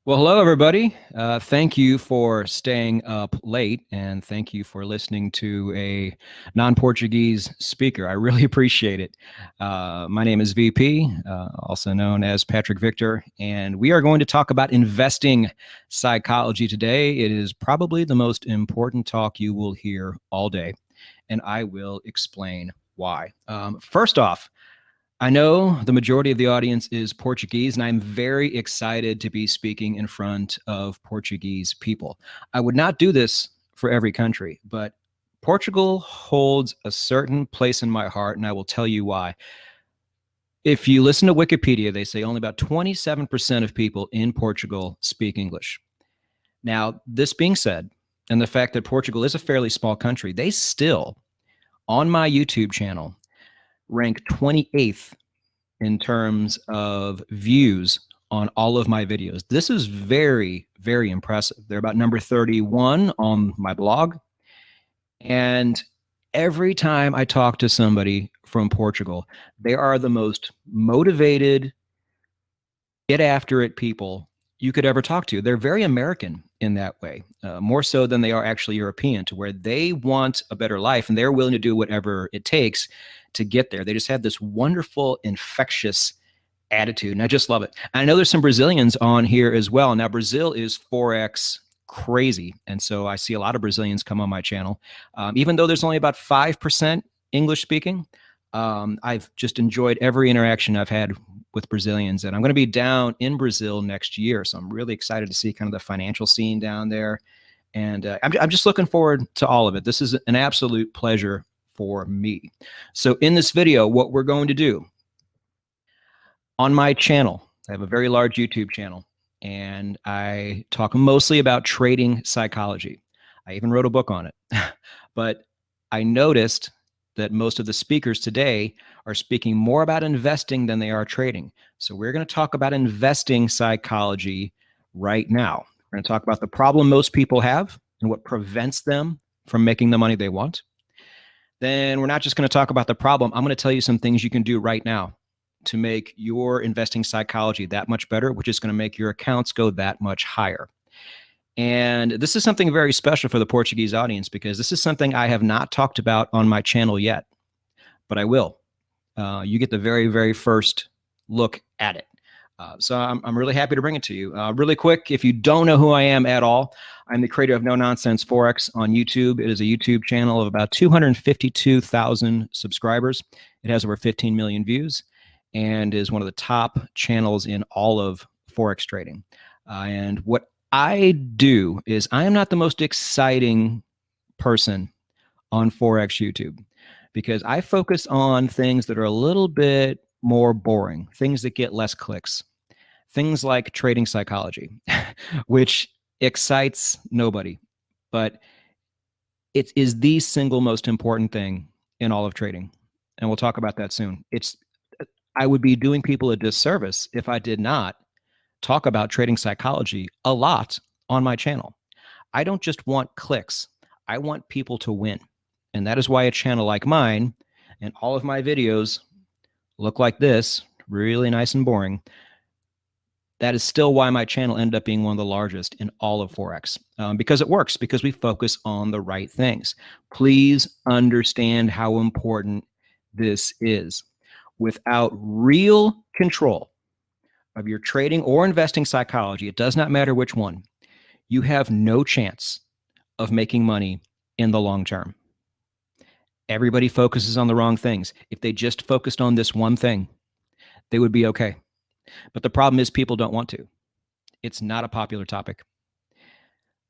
Well, hello, everybody. Thank you for staying up late, and thank you for listening to a non-Portuguese speaker. I really appreciate it. My name is VP, also known as Patrick Victor, and we are going to talk about investing psychology today. It is probably the most important talk you will hear all day, and I will explain why. First off, I know the majority of the audience is Portuguese, and I'm very excited to be speaking in front of Portuguese people. I would not do this for every country, but Portugal holds a certain place in my heart, and I will tell you why. If you listen to Wikipedia, they say only about 27% of people in Portugal speak English. Now, this being said, and the fact that Portugal is a fairly small country, they still, on my YouTube channel, rank 28th in terms of views on all of my videos. This is very, very impressive. They're about number 31 on my blog. And every time I talk to somebody from Portugal, they are the most motivated, get after it people you could ever talk to. They're very American in that way, more so than they are actually European, to where they want a better life and they're willing to do whatever it takes to get there. They just have this wonderful, infectious attitude, and I just love it. I know there's some Brazilians on here as well. Now, Brazil is Forex crazy, and so I see a lot of Brazilians come on my channel. Even though there's only about 5% English speaking, I've just enjoyed every interaction I've had with Brazilians, and I'm going to be down in Brazil next year, so I'm really excited to see kind of the financial scene down there, and I'm just looking forward to all of it. This is an absolute pleasure for me. So in this video, what we're going to do on my channel, I have a very large YouTube channel, and I talk mostly about trading psychology. I even wrote a book on it, but I noticed that most of the speakers today are speaking more about investing than they are trading. So we're going to talk about investing psychology right now. We're going to talk about the problem most people have and what prevents them from making the money they want. Then we're not just going to talk about the problem. I'm going to tell you some things you can do right now to make your investing psychology that much better, which is going to make your accounts go that much higher. And this is something very special for the Portuguese audience because this is something I have not talked about on my channel yet, but I will. You get the very, very first look at it. So I'm really happy to bring it to you. Really quick, if you don't know who I am at all, I'm the creator of Nonsense Forex on YouTube. It is a YouTube channel of about 252,000 subscribers. It has over 15 million views and is one of the top channels in all of Forex trading. And what I do is I am not the most exciting person on Forex YouTube because I focus on things that are a little bit more boring, things that get less clicks, things like trading psychology, which excites nobody, but it is the single most important thing in all of trading. And we'll talk about that soon. I would be doing people a disservice if I did not talk about trading psychology a lot on my channel. I don't just want clicks. I want people to win. And that is why a channel like mine and all of my videos look like this, really nice and boring. That is still why my channel ended up being one of the largest in all of Forex, because it works, because we focus on the right things. Please understand how important this is. Without real control of your trading or investing psychology, it does not matter which one, you have no chance of making money in the long term. Everybody focuses on the wrong things. If they just focused on this one thing, they would be okay. But the problem is people don't want to. It's not a popular topic.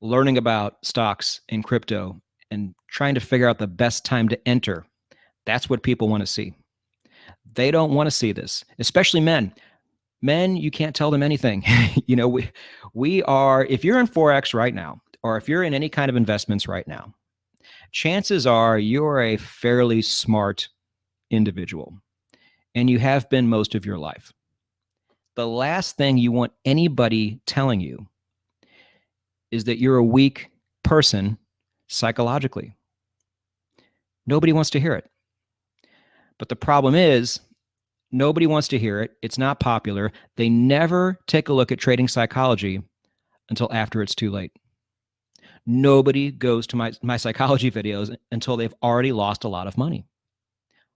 Learning about stocks and crypto and trying to figure out the best time to enter, that's what people want to see. They don't want to see this, especially men. Men, you can't tell them anything. You know, we are, if you're in Forex right now, or if you're in any kind of investments right now, chances are you're a fairly smart individual, and you have been most of your life. The last thing you want anybody telling you is that you're a weak person psychologically. Nobody wants to hear it. But the problem is, nobody wants to hear it. It's not popular. They never take a look at trading psychology until after it's too late. Nobody goes to my psychology videos until they've already lost a lot of money,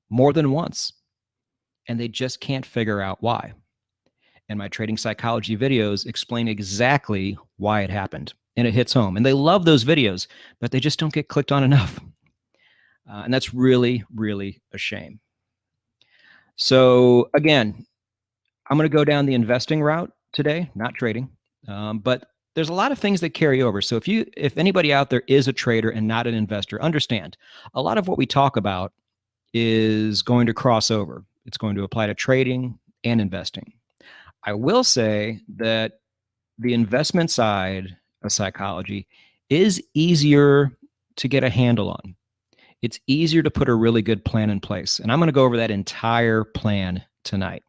more than once, and they just can't figure out why. And my trading psychology videos explain exactly why it happened, and it hits home. And they love those videos, but they just don't get clicked on enough. And that's really, really a shame. So again, I'm going to go down the investing route today, not trading, but there's a lot of things that carry over. So if anybody out there is a trader and not an investor, understand a lot of what we talk about is going to cross over. It's going to apply to trading and investing. I will say that the investment side of psychology is easier to get a handle on. It's easier to put a really good plan in place. And I'm going to go over that entire plan tonight.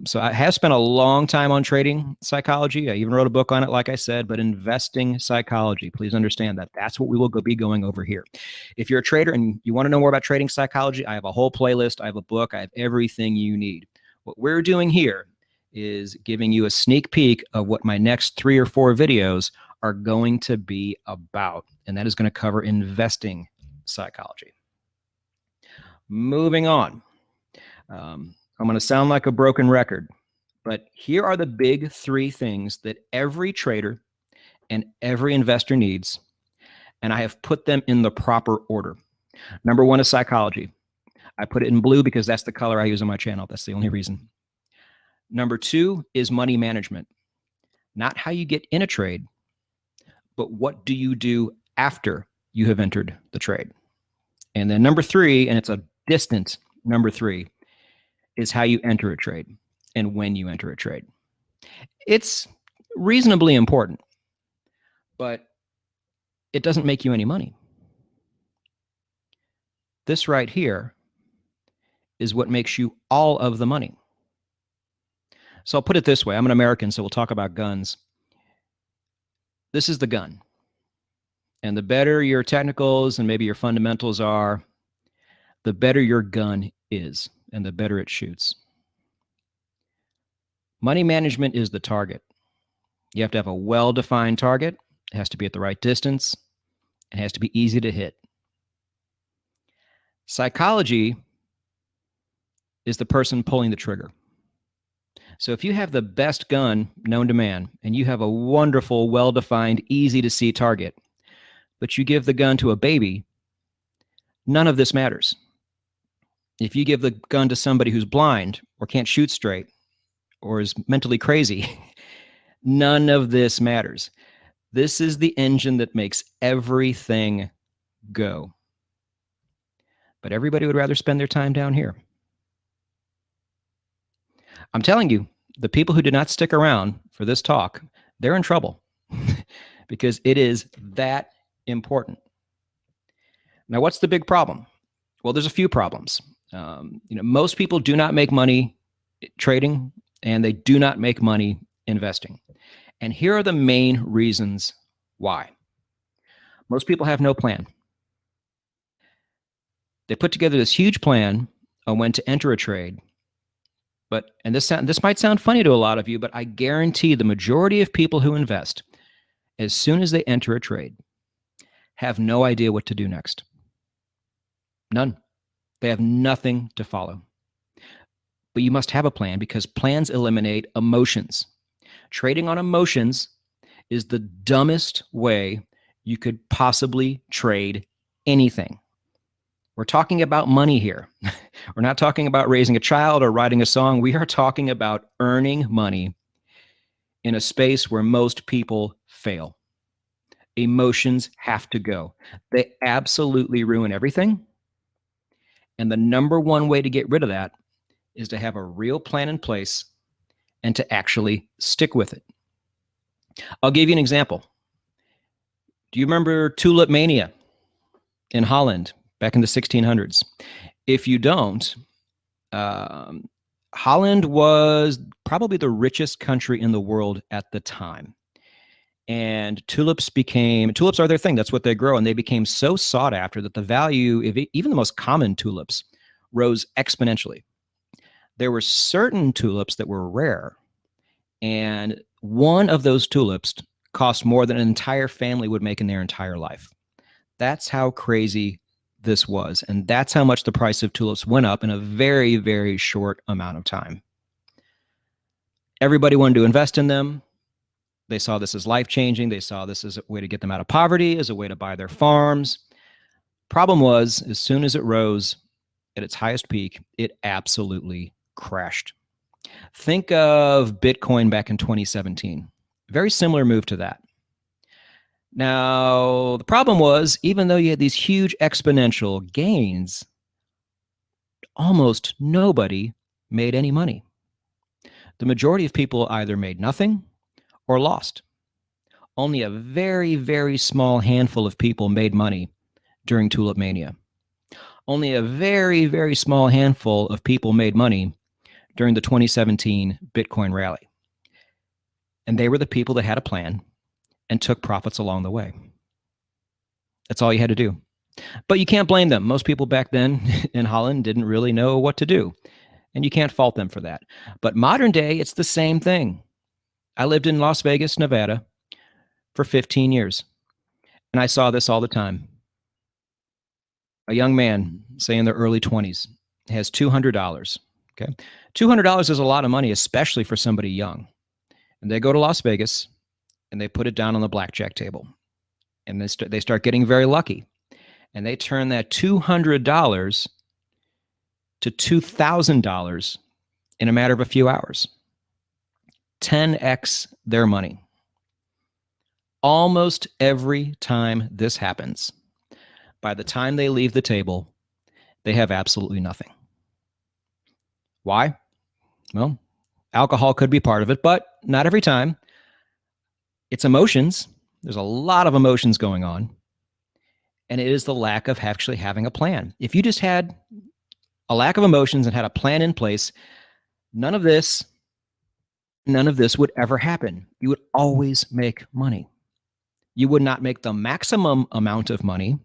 So I have spent a long time on trading psychology. I even wrote a book on it, like I said, but investing psychology, please understand that that's what we will be going over here. If you're a trader and you want to know more about trading psychology, I have a whole playlist. I have a book. I have everything you need. What we're doing here is giving you a sneak peek of what my next 3 or 4 videos are going to be about. And that is going to cover investing psychology. Moving on. I'm going to sound like a broken record, but here are the big 3 things that every trader and every investor needs, and I have put them in the proper order. Number 1 is psychology. I put it in blue because that's the color I use on my channel. That's the only reason. Number 2 is money management. Not how you get in a trade, but what do you do after you have entered the trade? And then number 3, and it's a distant number 3, is how you enter a trade and when you enter a trade. It's reasonably important, but it doesn't make you any money. This right here is what makes you all of the money. So I'll put it this way. I'm an American, so we'll talk about guns. This is the gun. And the better your technicals and maybe your fundamentals are, the better your gun is and the better it shoots. Money management is the target. You have to have a well-defined target. It has to be at the right distance. It has to be easy to hit. Psychology is the person pulling the trigger. So if you have the best gun known to man and you have a wonderful, well-defined, easy-to-see target, but you give the gun to a baby, none of this matters. If you give the gun to somebody who's blind or can't shoot straight or is mentally crazy, none of this matters. This is the engine that makes everything go. But everybody would rather spend their time down here. I'm telling you, the people who did not stick around for this talk, they're in trouble because it is that important. Now, what's the big problem? Well, there's a few problems. Most people do not make money trading, and they do not make money investing. And here are the main reasons why. Most people have no plan. They put together this huge plan on when to enter a trade. And this might sound funny to a lot of you, but I guarantee the majority of people who invest, as soon as they enter a trade, have no idea what to do next. None. They have nothing to follow. But you must have a plan because plans eliminate emotions. Trading on emotions is the dumbest way you could possibly trade anything. We're talking about money here. We're not talking about raising a child or writing a song. We are talking about earning money in a space where most people fail. Emotions have to go. They absolutely ruin everything. And the number one way to get rid of that is to have a real plan in place and to actually stick with it. I'll give you an example. Do you remember Tulip Mania in Holland back in the 1600s? If you don't, Holland was probably the richest country in the world at the time. And tulips are their thing. That's what they grow. And they became so sought after that the value of even the most common tulips rose exponentially. There were certain tulips that were rare. And one of those tulips cost more than an entire family would make in their entire life. That's how crazy this was. And that's how much the price of tulips went up in a very, very short amount of time. Everybody wanted to invest in them. They saw this as life-changing. They saw this as a way to get them out of poverty, as a way to buy their farms. Problem was, as soon as it rose at its highest peak, it absolutely crashed. Think of Bitcoin back in 2017. Very similar move to that. Now, the problem was, even though you had these huge exponential gains, almost nobody made any money. The majority of people either made nothing or lost. Only a very, very small handful of people made money during Tulip Mania. Only a very, very small handful of people made money during the 2017 Bitcoin rally. And they were the people that had a plan and took profits along the way. That's all you had to do. But you can't blame them. Most people back then in Holland didn't really know what to do. And you can't fault them for that. But modern day, it's the same thing. I lived in Las Vegas, Nevada for 15 years. And I saw this all the time. A young man, say in their early 20s, has $200. Okay, $200 is a lot of money, especially for somebody young. And they go to Las Vegas and they put it down on the blackjack table. And they start getting very lucky. And they turn that $200 to $2,000 in a matter of a few hours. 10x their money. Almost every time this happens, by the time they leave the table, they have absolutely nothing. Why? Well, alcohol could be part of it, but not every time. It's emotions. There's a lot of emotions going on. And it is the lack of actually having a plan. If you just had a lack of emotions and had a plan in place, none of this would ever happen. You would always make money. You would not make the maximum amount of money,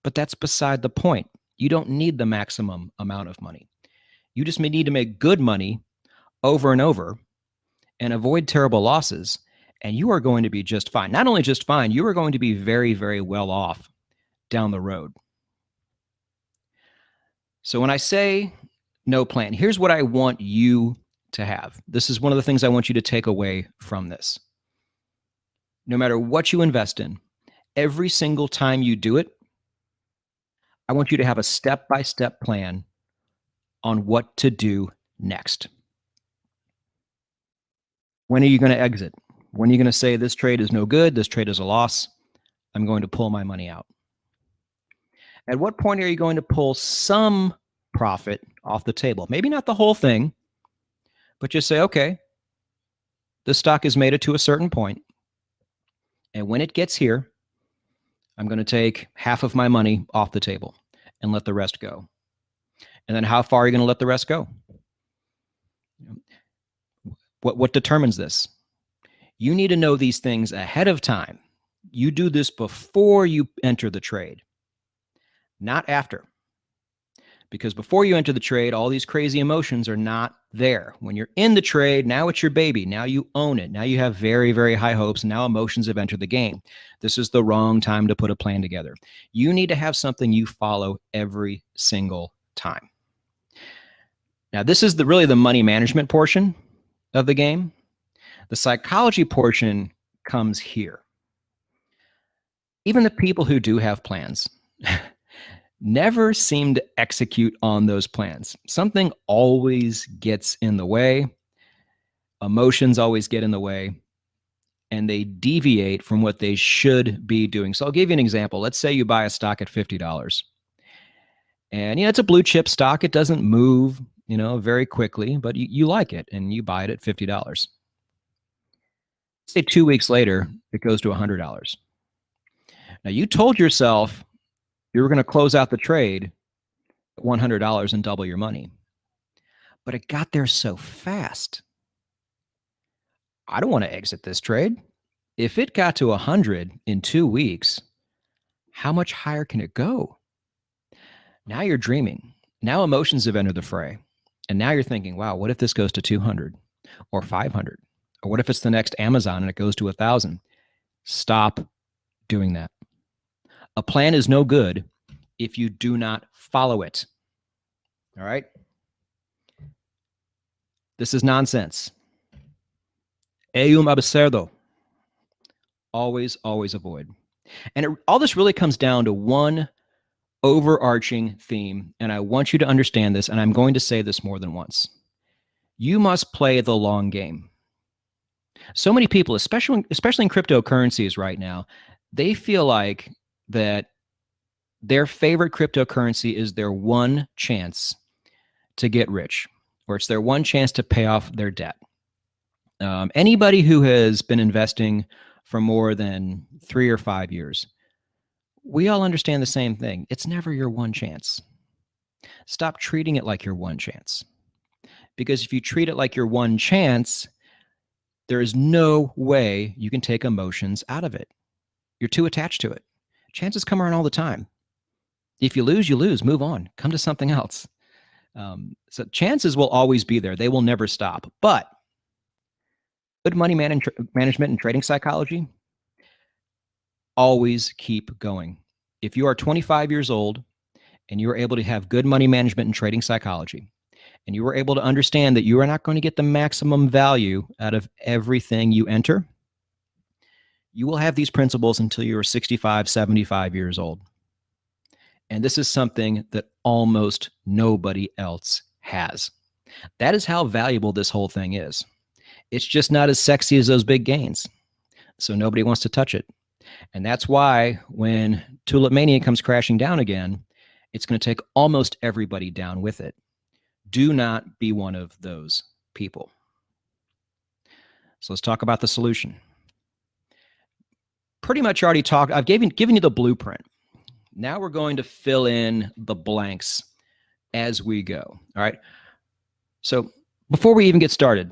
but that's beside the point. You don't need the maximum amount of money. You just need to make good money over and over and avoid terrible losses, and you are going to be just fine. Not only just fine, you are going to be very, very well off down the road. So when I say no plan, here's what I want you to have. This is one of the things I want you to take away from this. No matter what you invest in, every single time you do it, I want you to have a step-by-step plan on what to do next. When are you going to exit? When are you going to say this trade is no good, this trade is a loss, I'm going to pull my money out? At what point are you going to pull some profit off the table? Maybe not the whole thing, but just say, okay, this stock has made it to a certain point, and when it gets here, I'm going to take half of my money off the table and let the rest go. And then how far are you going to let the rest go? What determines this? You need to know these things ahead of time. You do this before you enter the trade, not after. Because before you enter the trade, all these crazy emotions are not there. When you're in the trade, now it's your baby. Now you own it. Now you have very, very high hopes. And now emotions have entered the game. This is the wrong time to put a plan together. You need to have something you follow every single time. Now, this is really the money management portion of the game. The psychology portion comes here. Even the people who do have plans never seem to execute on those plans. Something always gets in the way. Emotions always get in the way, and they deviate from what they should be doing. So I'll give you an example. Let's say you buy a stock at $50. And it's a blue chip stock. It doesn't move, very quickly, but you like it and you buy it at $50. Say 2 weeks later, it goes to $100. Now you told yourself you were going to close out the trade at $100 and double your money. But it got there so fast. I don't want to exit this trade. If it got to 100 in 2 weeks, how much higher can it go? Now you're dreaming. Now emotions have entered the fray. And now you're thinking, wow, what if this goes to 200 or 500? Or what if it's the next Amazon and it goes to 1,000? Stop doing that. A plan is no good if you do not follow it. All right? This is nonsense. Absurdo. Always, always avoid. And all this really comes down to one overarching theme, and I want you to understand this, and I'm going to say this more than once. You must play the long game. So many people, especially in cryptocurrencies right now, they feel like that their favorite cryptocurrency is their one chance to get rich, or it's their one chance to pay off their debt. Anybody who has been investing for more than 3 or 5 years, we all understand the same thing. It's never your one chance. Stop treating it like your one chance. Because if you treat it like your one chance, there is no way you can take emotions out of it. You're too attached to it. Chances come around all the time. If you lose, move on. Come to something else. So chances will always be there. They will never stop. But good money management and trading psychology, always keep going. If you are 25 years old and you are able to have good money management and trading psychology, and you are able to understand that you are not going to get the maximum value out of everything you enter, you will have these principles until you are 65, 75 years old. And this is something that almost nobody else has. That is how valuable this whole thing is. It's just not as sexy as those big gains. So nobody wants to touch it. And that's why when Tulip Mania comes crashing down again, it's going to take almost everybody down with it. Do not be one of those people. So let's talk about the solution. Pretty much already talked. I've given you the blueprint. Now we're going to fill in the blanks as we go. All right. So before we even get started,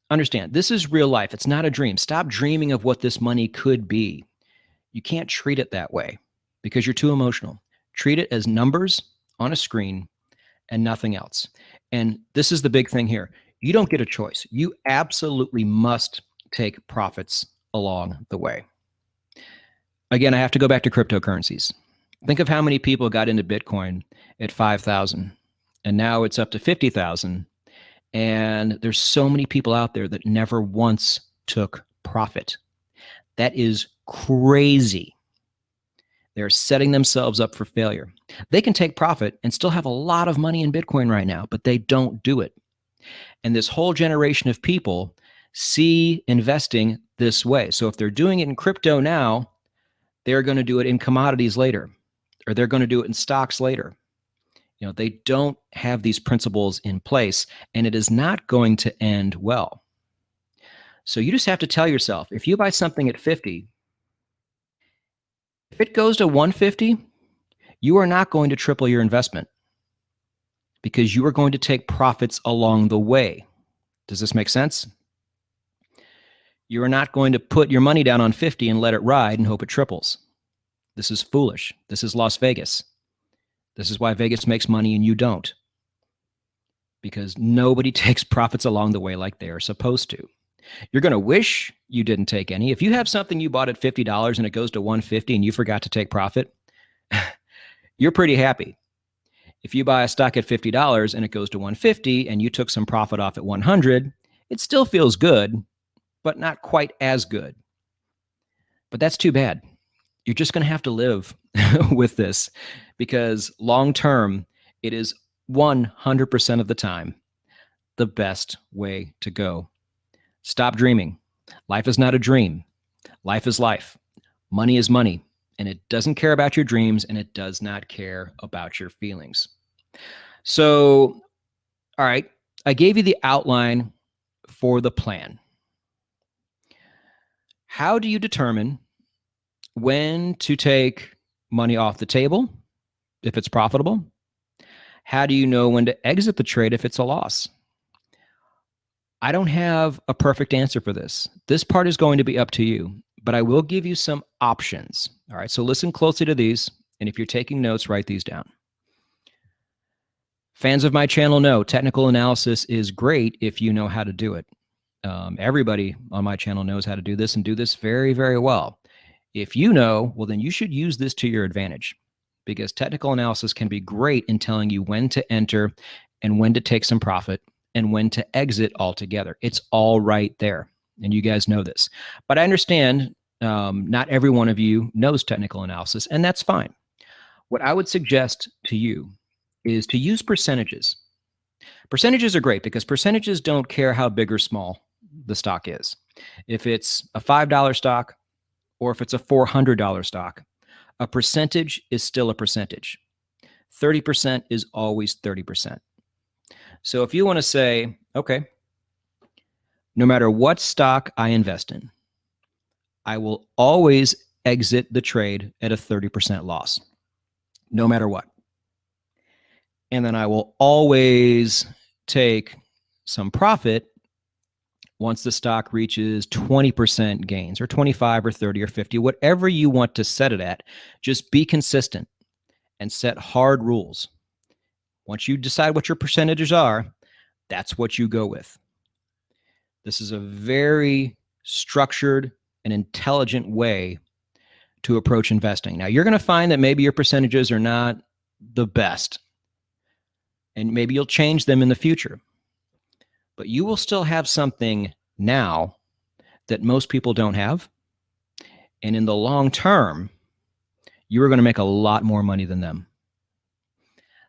understand this is real life. It's not a dream. Stop dreaming of what this money could be. You can't treat it that way because you're too emotional. Treat it as numbers on a screen and nothing else. And this is the big thing here. You don't get a choice. You absolutely must take profits along the way. Again, I have to go back to cryptocurrencies. Think of how many people got into Bitcoin at 5,000 and now it's up to 50,000. And there's so many people out there that never once took profit. That is crazy. They're setting themselves up for failure. They can take profit and still have a lot of money in Bitcoin right now, but they don't do it. And this whole generation of people see investing this way. So if they're doing it in crypto now, they're going to do it in commodities later, or they're going to do it in stocks later. You know, they don't have these principles in place, and it is not going to end well. So you just have to tell yourself, if you buy something at 50, if it goes to 150, you are not going to triple your investment because you are going to take profits along the way. Does this make sense? You are not going to put your money down on 50 and let it ride and hope it triples. This is foolish. This is Las Vegas. This is why Vegas makes money and you don't. Because nobody takes profits along the way like they are supposed to. You're going to wish you didn't take any. If you have something you bought at $50 and it goes to $150 and you forgot to take profit, you're pretty happy. If you buy a stock at $50 and it goes to $150 and you took some profit off at $100, it still feels good, but not quite as good. But that's too bad. You're just going to have to live with this because long term, it is 100% of the time the best way to go. Stop dreaming. Life is not a dream. Life is life. Money is money. And it doesn't care about your dreams and it does not care about your feelings. So, all right, I gave you the outline for the plan. How do you determine when to take money off the table if it's profitable? How do you know when to exit the trade if it's a loss? I don't have a perfect answer for this. This part is going to be up to you, but I will give you some options. All right, so listen closely to these, and if you're taking notes, write these down. Fans of my channel know technical analysis is great if you know how to do it. Everybody on my channel knows how to do this and do this very, very well. If you know, well, then you should use this to your advantage, because technical analysis can be great in telling you when to enter and when to take some profit and when to exit altogether. It's all right there. And you guys know this. But I understand not every one of you knows technical analysis, and that's fine. What I would suggest to you is to use percentages. Percentages are great because percentages don't care how big or small the stock is. If it's a $5 stock or if it's a $400 stock, a percentage is still a percentage. 30% is always 30%. So if you want to say, okay, no matter what stock I invest in, I will always exit the trade at a 30% loss, no matter what. And then I will always take some profit once the stock reaches 20% gains, or 25 or 30 or 50, whatever you want to set it at. Just be consistent and set hard rules. Once you decide what your percentages are, that's what you go with. This is a very structured and intelligent way to approach investing. Now, you're going to find that maybe your percentages are not the best, and maybe you'll change them in the future. But you will still have something now that most people don't have. And in the long term, you are going to make a lot more money than them.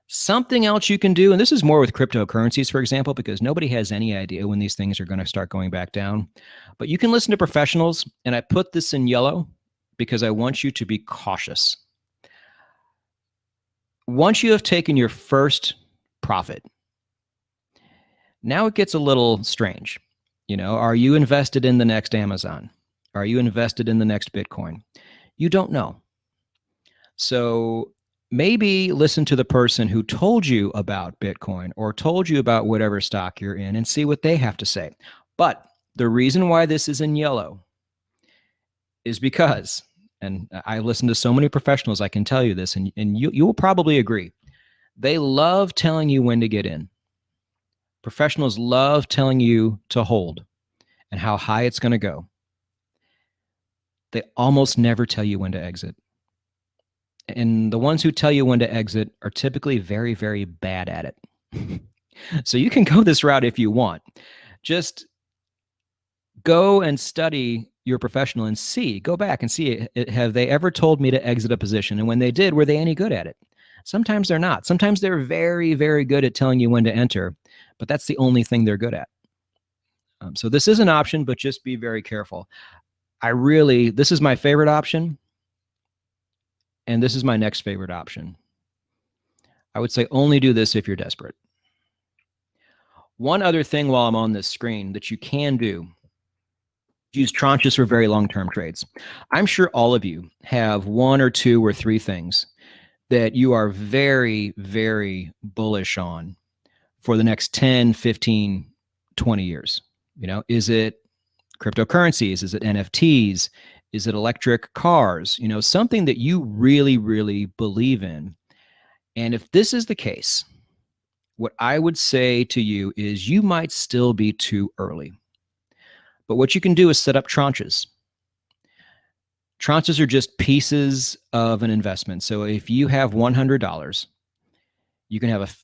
Something else you can do, and this is more with cryptocurrencies, for example, because nobody has any idea when these things are going to start going back down. But you can listen to professionals, and I put this in yellow because I want you to be cautious. Once you have taken your first profit, now it gets a little strange. You know, are you invested in the next Amazon? Are you invested in the next Bitcoin? You don't know. So maybe listen to the person who told you about Bitcoin or told you about whatever stock you're in and see what they have to say. But the reason why this is in yellow is because, and I listen to so many professionals, I can tell you this, and you will probably agree, they love telling you when to get in. Professionals love telling you to hold and how high it's going to go. They almost never tell you when to exit. And the ones who tell you when to exit are typically very, very bad at it. So you can go this route if you want. Just go and study your professional and see, go back and see, have they ever told me to exit a position? And when they did, were they any good at it? Sometimes they're not. Sometimes they're very, very good at telling you when to enter, but that's the only thing they're good at. So this is an option, but just be very careful. This is my favorite option, and this is my next favorite option. I would say only do this if you're desperate. One other thing while I'm on this screen that you can do, use tranches for very long-term trades. I'm sure all of you have one or two or three things that you are very, very bullish on for the next 10, 15, 20 years. You know, is it cryptocurrencies? Is it NFTs? Is it electric cars? You know, something that you really, really believe in. And if this is the case, what I would say to you is you might still be too early. But what you can do is set up tranches. Tranches are just pieces of an investment. So if you have $100, you can have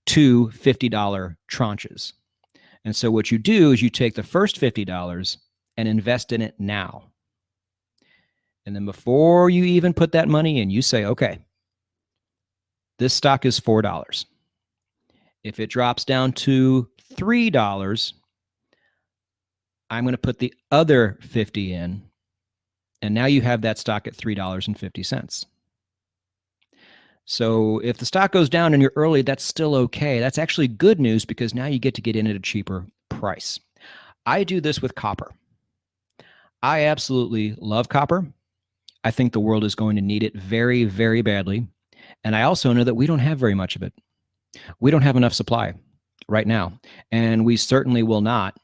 two $50 tranches. And so what you do is you take the first $50 and invest in it now. And then before you even put that money in, you say, okay, this stock is $4. If it drops down to $3, I'm going to put the other 50 in. And now you have that stock at $3.50. So if the stock goes down and you're early, that's still okay. That's actually good news because now you get to get in at a cheaper price. I do this with copper. I absolutely love copper. I think the world is going to need it very, very badly. And I also know that we don't have very much of it. We don't have enough supply right now. And we certainly will not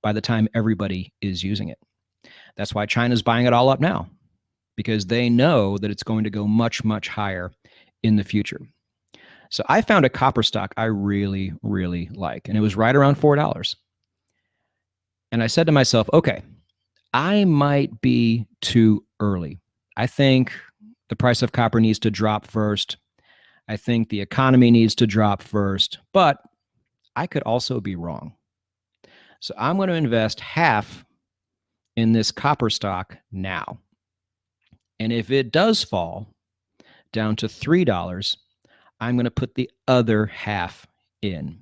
by the time everybody is using it. That's why China's buying it all up now, because they know that it's going to go much, much higher in the future. So I found a copper stock I really, really like, and it was right around $4. And I said to myself, okay, I might be too early. I think the price of copper needs to drop first. I think the economy needs to drop first, but I could also be wrong. So I'm going to invest half in this copper stock now. And if it does fall down to $3, I'm going to put the other half in.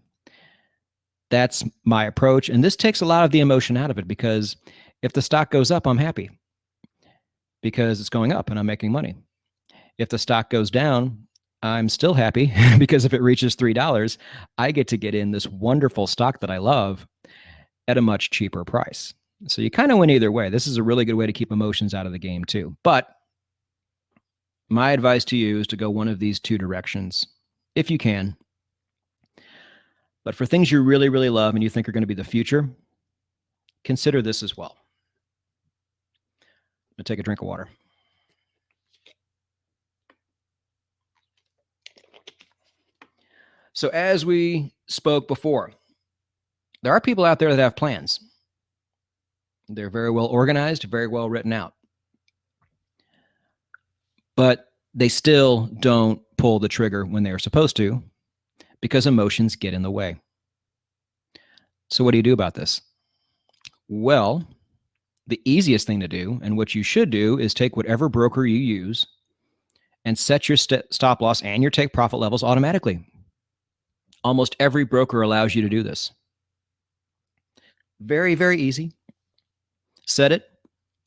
That's my approach. And this takes a lot of the emotion out of it, because if the stock goes up, I'm happy because it's going up and I'm making money. If the stock goes down, I'm still happy because if it reaches $3, I get to get in this wonderful stock that I love at a much cheaper price. So you kind of win either way. This is a really good way to keep emotions out of the game too. But my advice to you is to go one of these two directions if you can. But for things you really, really love and you think are going to be the future, consider this as well. I'm going to take a drink of water. So as we spoke before, there are people out there that have plans. They're very well organized, very well written out. But they still don't pull the trigger when they're supposed to because emotions get in the way. So what do you do about this? Well, the easiest thing to do, and what you should do, is take whatever broker you use and set your stop loss and your take profit levels automatically. Almost every broker allows you to do this. Very, very easy. Set it,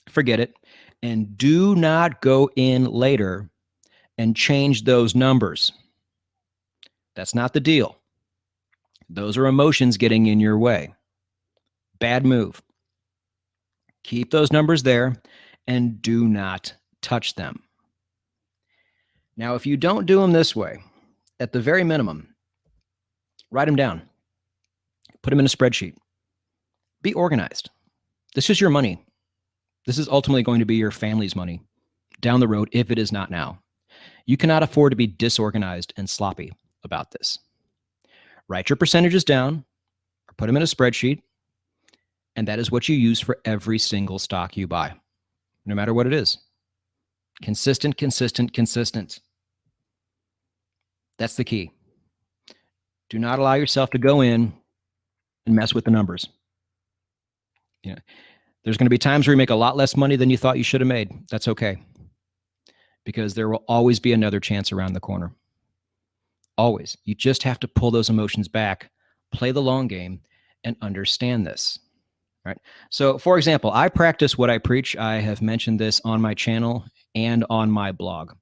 forget it, and do not go in later and change those numbers. That's not the deal. Those are emotions getting in your way. Bad move. Keep those numbers there and do not touch them. Now, if you don't do them this way, at the very minimum, write them down. Put them in a spreadsheet. Be organized. This is your money. This is ultimately going to be your family's money down the road if it is not now. You cannot afford to be disorganized and sloppy about this. Write your percentages down or put them in a spreadsheet, and that is what you use for every single stock you buy, no matter what it is. Consistent, consistent, consistent. That's the key. Do not allow yourself to go in and mess with the numbers. There's going to be times where you make a lot less money than you thought you should have made. That's okay, because there will always be another chance around the corner. Always. You just have to pull those emotions back, play the long game, and understand this. All right. So, for example, I practice what I preach. I have mentioned this on my channel and on my blog.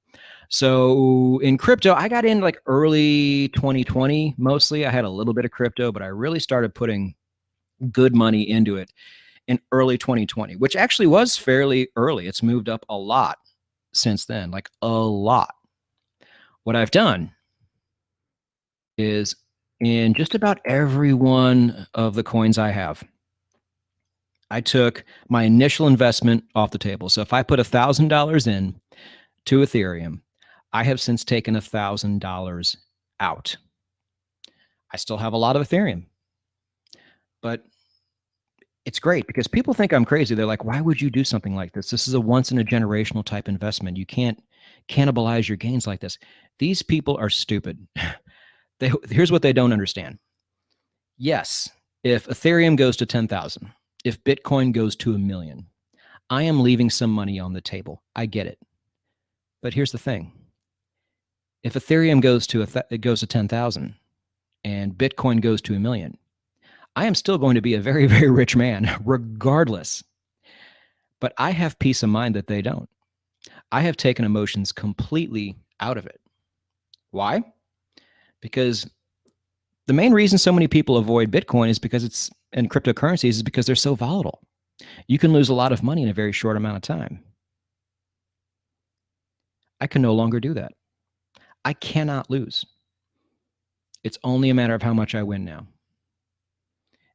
So in crypto, I got in like early 2020, mostly. I had a little bit of crypto, but I really started putting good money into it in early 2020, which actually was fairly early. It's moved up a lot since then, like a lot. What I've done is in just about every one of the coins I have, I took my initial investment off the table. So if I put $1,000 in to Ethereum, I have since taken $1,000 out. I still have a lot of Ethereum, but it's great because people think I'm crazy. They're like, why would you do something like this? This is a once in a generational type investment. You can't cannibalize your gains like this. These people are stupid. Here's what they don't understand. Yes, if Ethereum goes to 10,000, if Bitcoin goes to 1 million, I am leaving some money on the table. I get it. But here's the thing. If Ethereum goes to 10,000 and Bitcoin goes to 1 million, I am still going to be a very, very rich man, regardless. But I have peace of mind that they don't. I have taken emotions completely out of it. Why? Because the main reason so many people avoid Bitcoin is because it's, and cryptocurrencies, is because they're so volatile. You can lose a lot of money in a very short amount of time. I can no longer do that. I cannot lose. It's only a matter of how much I win now.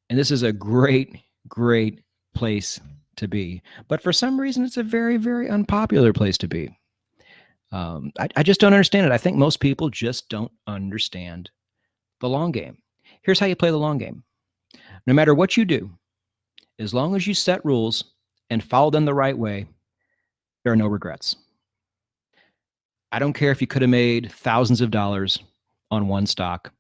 And this is a great, great place to be. But for some reason, it's a very, very unpopular place to be. I just don't understand it. I think most people just don't understand the long game. Here's how you play the long game. No matter what you do, As long as you set rules and follow them the right way, there are no regrets. I don't care if you could have made thousands of dollars on one stock,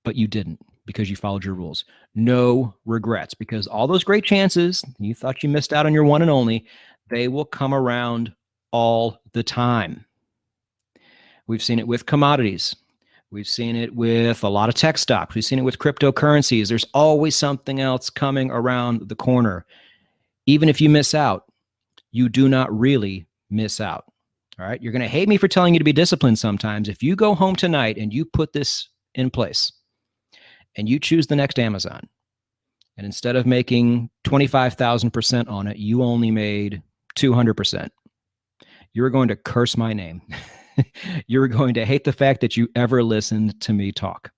but you didn't because you followed your rules. No regrets, because all those great chances you thought you missed out on your one and only, they will come around all the time. We've seen it with commodities. We've seen it with a lot of tech stocks. We've seen it with cryptocurrencies. There's always something else coming around the corner. Even if you miss out, you do not really miss out. All right. You're going to hate me for telling you to be disciplined sometimes. If you go home tonight and you put this in place and you choose the next Amazon, and instead of making 25,000% on it, you only made 200%, you're going to curse my name. You're going to hate the fact that you ever listened to me talk.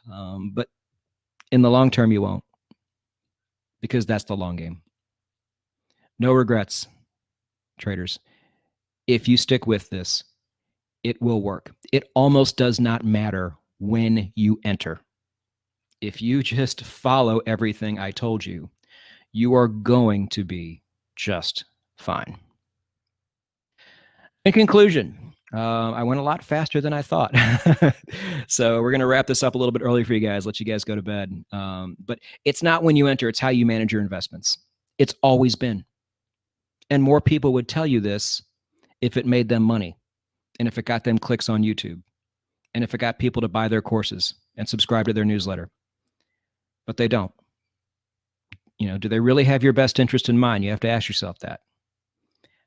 But in the long term, you won't, because that's the long game. No regrets, traders. If you stick with this, it will work. It almost does not matter when you enter. If you just follow everything I told you, you are going to be just fine. In conclusion, I went a lot faster than I thought. So we're going to wrap this up a little bit early for you guys, let you guys go to bed. But it's not when you enter, it's how you manage your investments. It's always been. And more people would tell you this if it made them money, and if it got them clicks on YouTube, and if it got people to buy their courses and subscribe to their newsletter. But they don't. You know, do they really have your best interest in mind? You have to ask yourself that.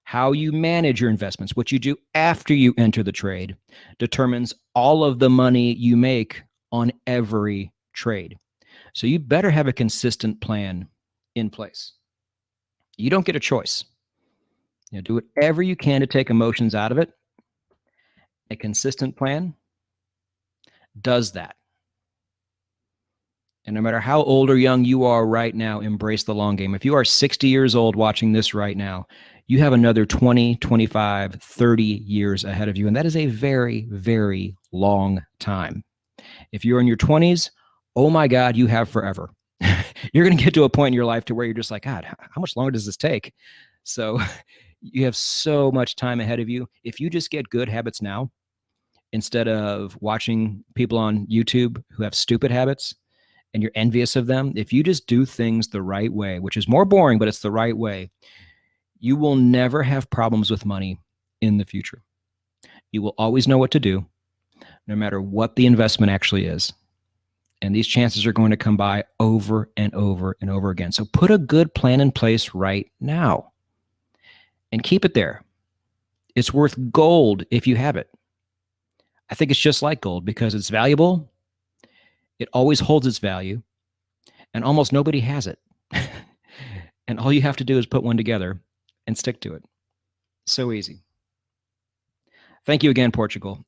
How you manage your investments, what you do after you enter the trade, determines all of the money you make on every trade. So you better have a consistent plan in place. You don't get a choice. You know, do whatever you can to take emotions out of it. A consistent plan does that. And no matter how old or young you are right now, embrace the long game. If you are 60 years old watching this right now, you have another 20, 25, 30 years ahead of you. And that is a very, very long time. If you're in your 20s, oh my God, you have forever. You're going to get to a point in your life to where you're just like, God, how much longer does this take? So you have so much time ahead of you. If you just get good habits now, instead of watching people on YouTube who have stupid habits and you're envious of them, if you just do things the right way, which is more boring, but it's the right way, you will never have problems with money in the future. You will always know what to do, no matter what the investment actually is. And these chances are going to come by over and over and over again. So put a good plan in place right now and keep it there. It's worth gold if you have it. I think it's just like gold because it's valuable. It always holds its value, and almost nobody has it. And all you have to do is put one together and stick to it. So easy. Thank you again, Portugal.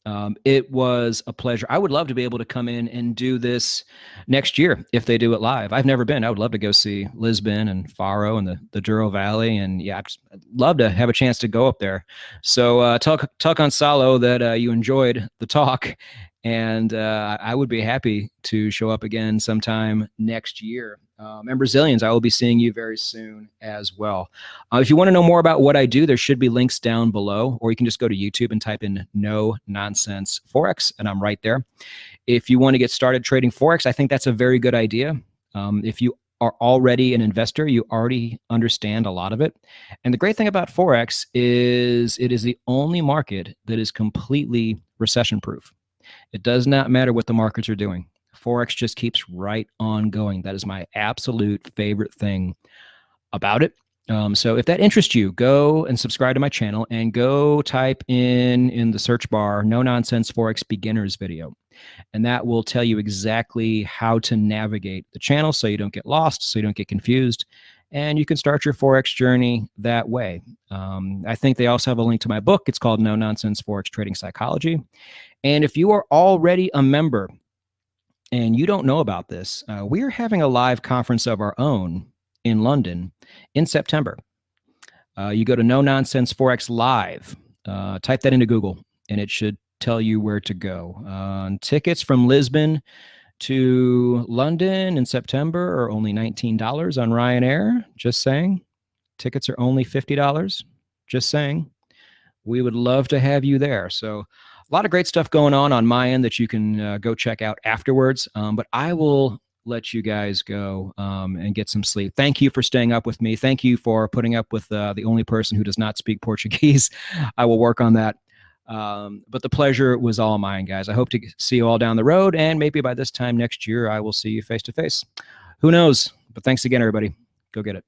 It was a pleasure. I would love to be able to come in and do this next year if they do it live. I've never been. I would love to go see Lisbon and Faro and the Douro Valley. And yeah, I'd love to have a chance to go up there. So tell Gonzalo that you enjoyed the talk. And I would be happy to show up again sometime next year. And Brazilians, I will be seeing you very soon as well. If you want to know more about what I do, there should be links down below, or you can just go to YouTube and type in NoNonsense Forex, and I'm right there. If you want to get started trading Forex, I think that's a very good idea. If you are already an investor, you already understand a lot of it. And the great thing about Forex is it is the only market that is completely recession-proof. It does not matter what the markets are doing. Forex just keeps right on going. That is my absolute favorite thing about it. So if that interests you, go and subscribe to my channel and go type in the search bar, No Nonsense Forex Beginners video. And that will tell you exactly how to navigate the channel so you don't get lost, so you don't get confused. And you can start your Forex journey that way. I think they also have a link to my book. It's called No Nonsense Forex Trading Psychology. And if you are already a member and you don't know about this, we are having a live conference of our own in London in September. You go to No Nonsense Forex Live, type that into Google, and it should tell you where to go. Tickets from Lisbon to London in September are only $19 on Ryanair. Just saying. Tickets are only $50. Just saying. We would love to have you there. So a lot of great stuff going on my end that you can go check out afterwards. But I will let you guys go and get some sleep. Thank you for staying up with me. Thank you for putting up with the only person who does not speak Portuguese. I will work on that. But the pleasure was all mine, guys. I hope to see you all down the road. And maybe by this time next year, I will see you face to face. Who knows? But thanks again, everybody. Go get it.